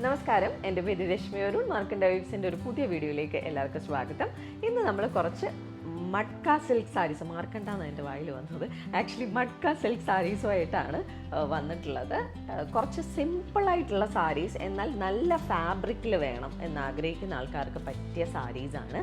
നമസ്കാരം, എൻ്റെ പേര് രശ്മി അരുൺ. മാർക്കൻ ഡൈവ്സിൻ്റെ ഒരു പുതിയ വീഡിയോയിലേക്ക് എല്ലാവർക്കും സ്വാഗതം. ഇന്ന് നമ്മൾ കുറച്ച് മഡ്ക സിൽക്ക് സാരീസ്, മാർക്കണ്ടാണ് എൻ്റെ വായിൽ വന്നത്, ആക്ച്വലി മഡ്ക സിൽക്ക് സാരീസുമായിട്ടാണ് വന്നിട്ടുള്ളത്. കുറച്ച് സിമ്പിളായിട്ടുള്ള സാരീസ്, എന്നാൽ നല്ല ഫാബ്രിക്കിൽ വേണം എന്നാഗ്രഹിക്കുന്ന ആൾക്കാർക്ക് പറ്റിയ സാരീസാണ്.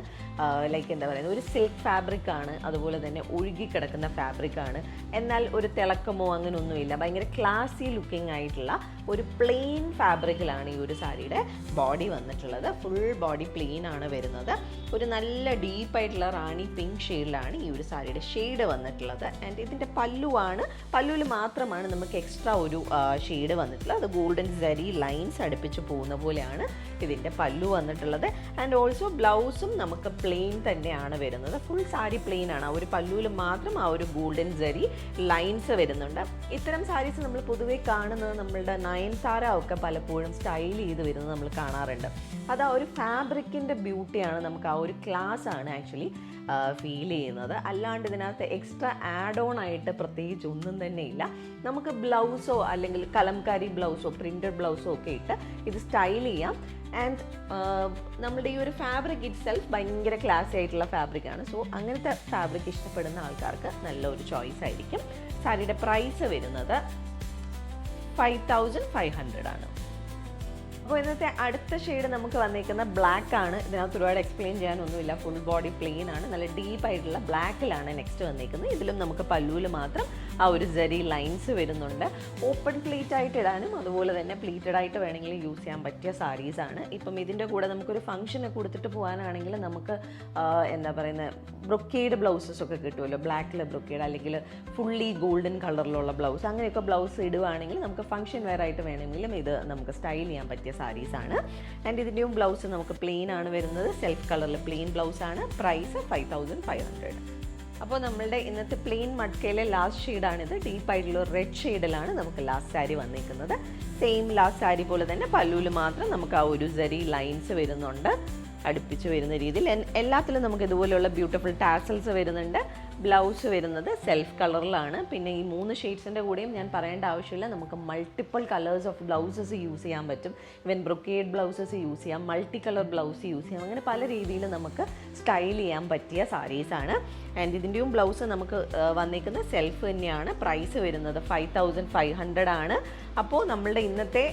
ലൈക്ക് എന്താ പറയുന്നത്, ഒരു സിൽക്ക് ഫാബ്രിക്കാണ്, അതുപോലെ തന്നെ ഒഴുകിക്കിടക്കുന്ന ഫാബ്രിക്കാണ്, എന്നാൽ ഒരു തിളക്കമോ അങ്ങനെയൊന്നുമില്ല. ഭയങ്കര ക്ലാസി ലുക്കിംഗ് ആയിട്ടുള്ള ഒരു പ്ലെയിൻ ഫാബ്രിക്കിലാണ് ഈ ഒരു സാരിയുടെ ബോഡി വന്നിട്ടുള്ളത്. ഫുൾ ബോഡി പ്ലെയിൻ ആണ് വരുന്നത്. ഒരു നല്ല ഡീപ്പായിട്ടുള്ള റാണി പിങ്ക് ഷെയ്ഡിലാണ് ഈ ഒരു സാരിയുടെ ഷെയ്ഡ് വന്നിട്ടുള്ളത്. ആൻഡ് ഇതിൻ്റെ പല്ലുവിൽ മാത്രമാണ് നമുക്ക് എക്സ്ട്രാ ഒരു ഷെയ്ഡ് വന്നിട്ടുള്ളത്. അത് ഗോൾഡൻ സരി ലൈൻസ് അടുപ്പിച്ച് പോകുന്ന പോലെയാണ് ഇതിൻ്റെ പല്ലു വന്നിട്ടുള്ളത്. ആൻഡ് ഓൾസോ ബ്ലൗസും നമുക്ക് പ്ലെയിൻ തന്നെയാണ് വരുന്നത്. ഫുൾ സാരി പ്ലെയിൻ ആണ്. ആ ഒരു പല്ലുവിൽ മാത്രം ആ ഒരു ഗോൾഡൻ സരി ലൈൻസ് വരുന്നുണ്ട്. ഇത്തരം സാരീസ് നമ്മൾ പൊതുവേ കാണുന്നത് നമ്മളുടെ നയൻതാര ഒക്കെ പലപ്പോഴും സ്റ്റൈൽ ചെയ്ത് വരുന്നത് നമ്മൾ കാണാറുണ്ട്. അത് ആ ഒരു ഫാബ്രിക്കിൻ്റെ ബ്യൂട്ടിയാണ്, നമുക്ക് ആ ഒരു ക്ലാസ് ആണ് ആക്ച്വലി ഫീൽ ചെയ്യുന്നത്. അല്ലാണ്ട് ഇതിനകത്ത് എക്സ്ട്രാ ആഡ് ഓൺ ആയിട്ട് പ്രത്യേകിച്ച് ഒന്നും തന്നെ ഇല്ല. നമുക്ക് ബ്ലൗസോ അല്ലെങ്കിൽ കലംകാരി ബ്ലൗസോ പ്രിൻറ്റഡ് ബ്ലൗസോ ഒക്കെ ഇട്ട് ഇത് സ്റ്റൈൽ ചെയ്യാം. ആൻഡ് നമ്മുടെ ഈ ഒരു ഫാബ്രിക് ഇറ്റ് സെൽഫ് ഭയങ്കര ക്ലാസി ആയിട്ടുള്ള ഫാബ്രിക്കാണ്. സോ അങ്ങനത്തെ ഫാബ്രിക് ഇഷ്ടപ്പെടുന്ന ആൾക്കാർക്ക് നല്ലൊരു ചോയ്സ് ആയിരിക്കും. സാരിയുടെ പ്രൈസ് വരുന്നത് 5500 ആണ്. അപ്പോൾ ഇന്നത്തെ അടുത്ത ഷെയ്ഡ് നമുക്ക് വന്നിരിക്കുന്ന ബ്ലാക്ക് ആണ്. ഇതിനകത്ത് ഒരുപാട് എക്സ്പ്ലെയിൻ ചെയ്യാനൊന്നുമില്ല. ഫുൾ ബോഡി പ്ലെയിൻ ആണ്, നല്ല ഡീപ്പായിട്ടുള്ള ബ്ലാക്കിലാണ് നെക്സ്റ്റ് വന്നിരിക്കുന്നത്. ഇതിലും നമുക്ക് പല്ലുവിൽ മാത്രം ആ ഒരു ജരി ലൈൻസ് വരുന്നുണ്ട്. ഓപ്പൺ പ്ലീറ്റ് ആയിട്ട് ഇടാനും അതുപോലെ തന്നെ പ്ലീറ്റഡ് ആയിട്ട് വേണമെങ്കിൽ യൂസ് ചെയ്യാൻ പറ്റിയ സാരീസാണ്. ഇപ്പം ഇതിൻ്റെ കൂടെ നമുക്കൊരു ഫംഗ്ഷന് കൊടുത്തിട്ട് പോകാനാണെങ്കിൽ നമുക്ക് എന്താ പറയുന്നത്, ബ്രൊക്കേഡ് ബ്ലൗസസ് ഒക്കെ കിട്ടുമല്ലോ. ബ്ലാക്കിൽ ബ്രൊക്കേഡ് അല്ലെങ്കിൽ ഫുള്ളി ഗോൾഡൻ കളറിലുള്ള ബ്ലൗസ്, അങ്ങനെയൊക്കെ ബ്ലൗസ് ഇടുവാണെങ്കിൽ നമുക്ക് ഫംഗ്ഷൻ വെയർ ആയിട്ട് വേണമെങ്കിലും ഇത് നമുക്ക് സ്റ്റൈൽ ചെയ്യാൻ പറ്റിയ സാരീസാണ്. ആൻഡ് ഇതിൻ്റെയും ബ്ലൗസ് നമുക്ക് പ്ലെയിൻ ആണ് വരുന്നത്. സെൽഫ് കളറിൽ പ്ലെയിൻ ബ്ലൗസാണ്. പ്രൈസ് 5500. അപ്പോൾ നമ്മളുടെ ഇന്നത്തെ പ്ലെയിൻ മഡ്കയിലെ ലാസ്റ്റ് ഷെയ്ഡാണിത്. ഡീപ്പായിട്ടുള്ള റെഡ് ഷെയ്ഡിലാണ് നമുക്ക് ലാസ്റ്റ് സാരി വന്നിരിക്കുന്നത്. സെയിം ലാസ്റ്റ് സാരി പോലെ തന്നെ പല്ലുവിൽ മാത്രം നമുക്ക് ആ ഒരു സരി ലൈൻസ് വരുന്നുണ്ട്, അടുപ്പിച്ച് വരുന്ന രീതിയിൽ. എല്ലാത്തിലും നമുക്ക് ഇതുപോലെയുള്ള ബ്യൂട്ടിഫുൾ ടാസൽസ് വരുന്നുണ്ട്. ബ്ലൗസ് വരുന്നത് സെൽഫ് കളറിലാണ്. പിന്നെ ഈ 3 ഷെയ്ഡ്സിൻ്റെ കൂടെയും ഞാൻ പറയേണ്ട ആവശ്യമില്ല, നമുക്ക് multiple colours of blouses use ചെയ്യാൻ പറ്റും. ഇവൻ ബ്രൊക്കേഡ് ബ്ലൗസസ് യൂസ് ചെയ്യാം, മൾട്ടി കളർ ബ്ലൗസ് യൂസ് ചെയ്യാം. അങ്ങനെ പല രീതിയിൽ നമുക്ക് സ്റ്റൈൽ ചെയ്യാൻ പറ്റിയ സാരീസാണ്. ആൻഡ് ഇതിൻ്റെയും ബ്ലൗസ് നമുക്ക് വന്നിരിക്കുന്ന സെൽഫ് തന്നെയാണ്. പ്രൈസ് വരുന്നത് 5500 ആണ്. അപ്പോൾ നമ്മളുടെ ഇന്നത്തെ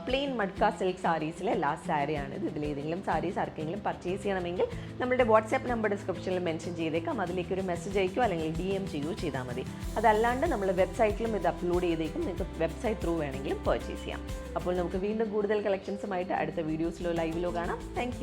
പ്ലെയിൻ മഡ്ക സിൽക്ക് സാരീസിലെ ലാസ്റ്റ് സാരിയാണിത്. ഇതിലേതെങ്കിലും സാരീസ് ആർക്കെങ്കിലും പർച്ചേസ് ചെയ്യണമെങ്കിൽ നമ്മളുടെ വാട്സാപ്പ് നമ്പർ ഡിസ്ക്രിപ്ഷനിൽ മെൻഷൻ ചെയ്തേക്കാം. അതിലേക്ക് ഒരു മെസ്സേജ് അയക്കുകയോ അല്ലെങ്കിൽ DM ചെയ്യുകയോ ചെയ്താൽ മതി. അതല്ലാണ്ട് നമ്മൾ വെബ്സൈറ്റിലും ഇത് അപ്ലോഡ് ചെയ്തേക്കും. നിങ്ങൾക്ക് വെബ്സൈറ്റ് ത്രൂ വേണമെങ്കിലും പർച്ചേസ് ചെയ്യാം. അപ്പോൾ നമുക്ക് വീണ്ടും കൂടുതൽ കളക്ഷൻസുമായിട്ട് അടുത്ത വീഡിയോസിലോ ലൈവിലോ കാണാം. താങ്ക്